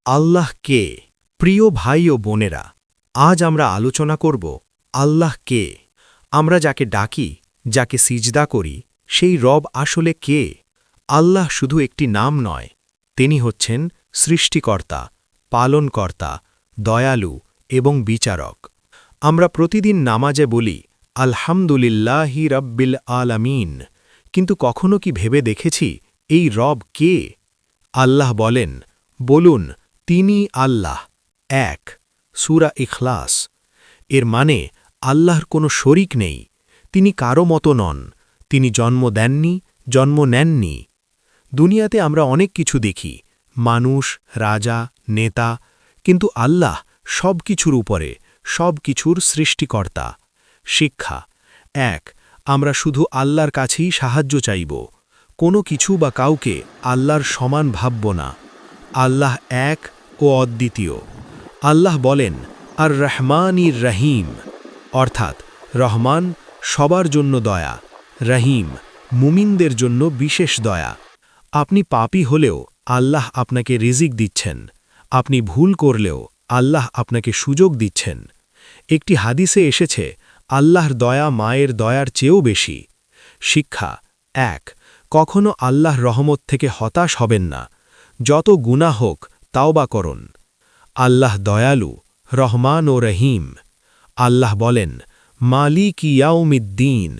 আল্লাহ কে? প্রিয় ভাই ও বোনেরা, আজ আমরা আলোচনা করব আল্লাহ কে। আমরা যাকে ডাকি, যাকে সিজদা করি, সেই রব আসলে কে? আল্লাহ শুধু একটি নাম নয়, তিনি হচ্ছেন সৃষ্টিকর্তা, পালনকর্তা, দয়ালু এবং বিচারক। আমরা প্রতিদিন নামাজে বলি আলহামদুলিল্লাহি রাব্বিল আলামিন, কিন্তু কখনো কি ভেবে দেখেছি এই রব কে? আল্লাহ বলেন, বলুন তিনি আল্লাহ এক। সূরা ইখলাস। এর মানে আল্লাহর কোনো শরিক নেই, তিনি কারো মতো নন, তিনি জন্ম দেননি, জন্ম নেননি। দুনিয়াতে আমরা অনেক কিছু দেখি, মানুষ, রাজা, নেতা, কিন্তু আল্লাহ সব কিছুর উপরে, সব কিছুর সৃষ্টিকর্তা। শিক্ষা এক। আমরা শুধু আল্লাহর কাছেই সাহায্য চাইব, কোনো কিছু বা কাউকে আল্লাহর সমান ভাবব না। আল্লাহ এক ও অদ্বিতীয়। আল্লাহ বলেন আর রহমানির রহিম, অর্থাৎ রহমান সবার জন্য দয়া, রহিম মুমিনদের জন্য বিশেষ দয়া। আপনি পাপী হলেও আল্লাহ আপনাকে রিজিক দিচ্ছেন, আপনি ভুল করলেও আল্লাহ আপনাকে সুযোগ দিচ্ছেন। একটি হাদিসে এসেছে আল্লাহর দয়া মায়ের দয়ার চেয়েও বেশি। শিক্ষা এক। কখনো আল্লাহর রহমত থেকে হতাশ হবেন না, যত গুনাহ হোক তাওবা করুন। আল্লাহ দয়ালু, রহমান ও রহিম। আল্লাহ বলেন মালিক ইয়াউমিদ্দিন,